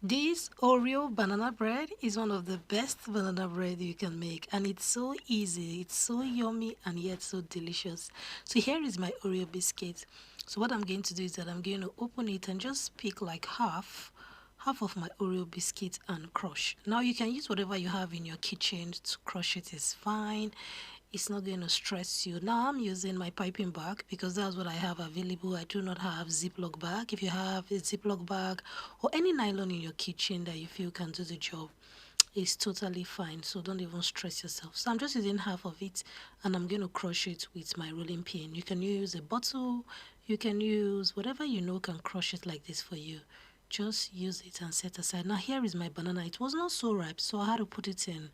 This Oreo banana bread is one of the best banana bread you can make, and it's so easy, it's so yummy and yet so delicious. So here is my Oreo biscuit. So what I'm going to do is that I'm going to open it and just pick like half of my Oreo biscuit and crush. Now you can use whatever you have in your kitchen to crush it, is fine. It's not going to stress you. Now I'm using my piping bag because that's what I have available. I do not have Ziploc bag. If you have a Ziploc bag or any nylon in your kitchen that you feel can do the job, it's totally fine. So don't even stress yourself. So I'm just using half of it and I'm going to crush it with my rolling pin. You can use a bottle, you can use whatever you know can crush it like this for you. Just use it and set aside. Now here is my banana. It was not so ripe, so I had to put it in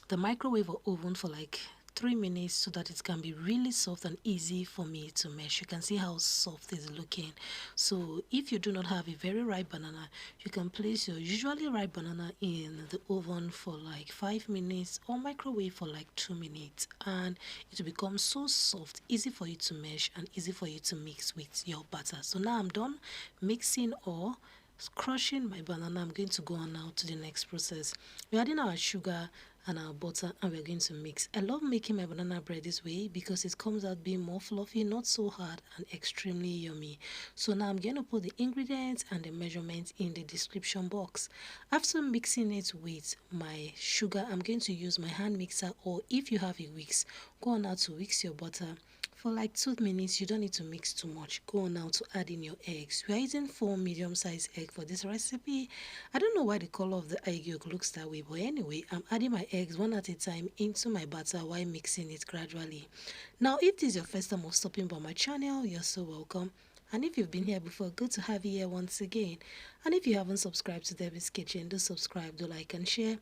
the microwave or oven for like 3 minutes so that it can be really soft and easy for me to mash. You can see how soft it's looking. So if you do not have a very ripe banana, you can place your usually ripe banana in the oven for like 5 minutes or microwave for like 2 minutes, and it will become so soft, easy for you to mash and easy for you to mix with your batter. So now I'm done mixing or crushing my banana. I'm going to go on now to the next process. We're adding our sugar and our butter and we're going to mix. I love making my banana bread this way because it comes out being more fluffy, not so hard, and extremely yummy. So now I'm going to put the ingredients and the measurements in the description box. After mixing it with my sugar, I'm going to use my hand mixer, or if you have a whisk, go on now to whisk your butter for like 2 minutes. You don't need to mix too much. Go on now to add in your eggs. We are using 4 medium-sized eggs for this recipe. I don't know why the color of the egg yolk looks that way, but anyway, I'm adding my eggs one at a time into my batter while mixing it gradually. Now, if this is your first time of stopping by my channel, you're so welcome. And if you've been here before, good to have you here once again. And if you haven't subscribed to Debbie's Kitchen, do subscribe, do like and share.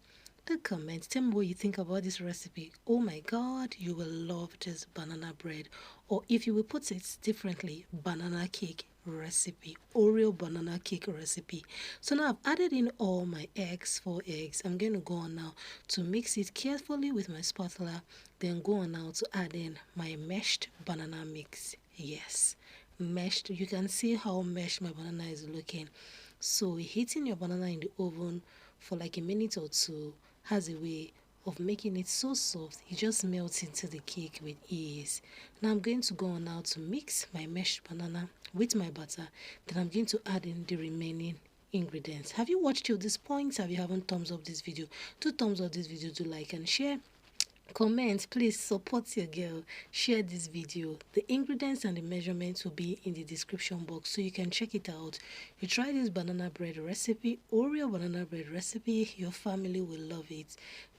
The comments, tell me what you think about this recipe. Oh my god, you will love this banana bread, or if you will put it differently, banana cake recipe, Oreo banana cake recipe. So now I've added in all my eggs, 4 eggs. I'm going to go on now to mix it carefully with my spatula, then go on now to add in my mashed banana mix. Yes, mashed. You can see how mashed my banana is looking. So heating your banana in the oven for like a minute or two has a way of making it so soft it just melts into the cake with ease. Now I'm going to go on now to mix my mashed banana with my butter. Then I'm going to add in the remaining ingredients. Have you watched till this point? Have you haven't thumbs up this video? Do thumbs up this video, do like and share. Comment, please support your girl. Share this video. The ingredients and the measurements will be in the description box so you can check it out. You try this banana bread recipe, Oreo banana bread recipe, your family will love it.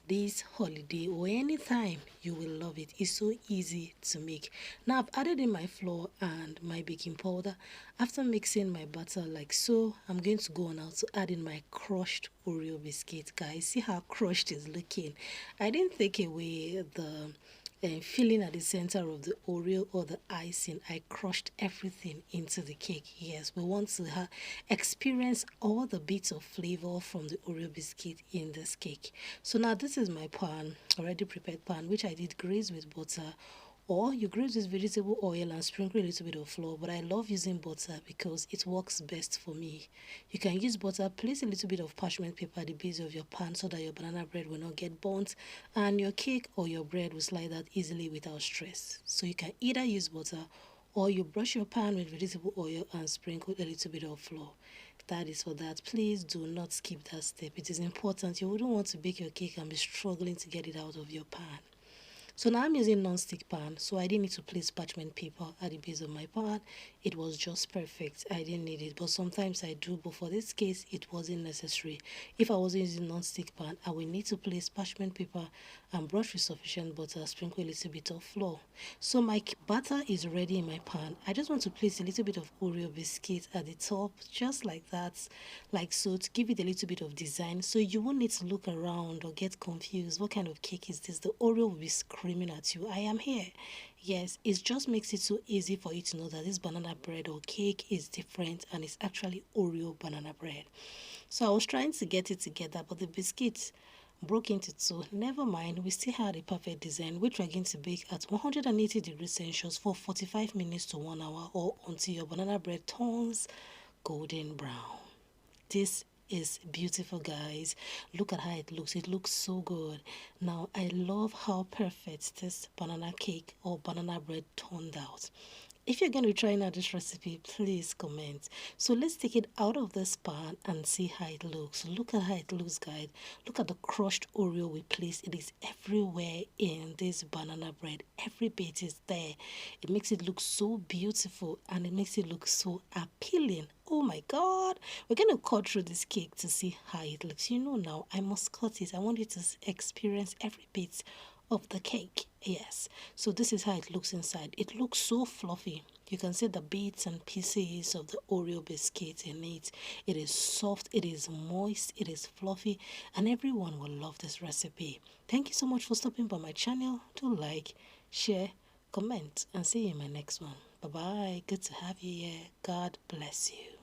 This holiday or anytime, you will love it. It's so easy to make. Now I've added in my flour and my baking powder. After mixing my butter like so, I'm going to go now to add in my crushed Oreo biscuit. Guys, see how crushed it's looking. I didn't take away the filling at the center of the Oreo or the icing. I crushed everything into the cake. Yes, we want to experience all the bits of flavor from the Oreo biscuit in this cake. So now this is my pan, already prepared pan, which I did grease with butter, or you grease with vegetable oil and sprinkle a little bit of flour, but I love using butter because it works best for me. You can use butter, place a little bit of parchment paper at the base of your pan so that your banana bread will not get burnt and your cake or your bread will slide out easily without stress. So you can either use butter or you brush your pan with vegetable oil and sprinkle a little bit of flour. That is for that. Please do not skip that step. It is important. You wouldn't want to bake your cake and be struggling to get it out of your pan. So now I'm using non-stick pan, so I didn't need to place parchment paper at the base of my pan. It was just perfect. I didn't need it, but sometimes I do, but for this case it wasn't necessary. If I wasn't using non-stick pan, I would need to place parchment paper and brush with sufficient butter, sprinkle a little bit of flour. So my batter is ready in my pan. I just want to place a little bit of Oreo biscuit at the top, just like that, like so, to give it a little bit of design, so you won't need to look around or get confused. What kind of cake is this? The Oreo will be screaming at you, I am here. Yes, it just makes it so easy for you to know that this banana bread or cake is different and it's actually Oreo banana bread. So I was trying to get it together, but the biscuits broke into two. Never mind, we still had a perfect design, which we're going to bake at 180 degrees Celsius for 45 minutes to 1 hour, or until your banana bread turns golden brown. This is beautiful, guys. Look at how it looks so good. Now I love how perfect this banana cake or banana bread turned out. If you're going to try out this recipe, please comment. So let's take it out of this pan and see how it looks. Look at how it looks, guys. Look at the crushed Oreo we placed. It is everywhere in this banana bread. Every bit is there. It makes it look so beautiful and it makes it look so appealing. Oh my God. We're going to cut through this cake to see how it looks. You know now, I must cut it. I want you to experience every bit of the cake. Yes, so this is how it looks inside. It looks so fluffy. You can see the bits and pieces of the Oreo biscuit in it. It is soft, it is moist, it is fluffy, and everyone will love this recipe. Thank you so much for stopping by my channel. Do like, share, comment, and see you in my next one. Bye bye. Good to have you here. God bless you.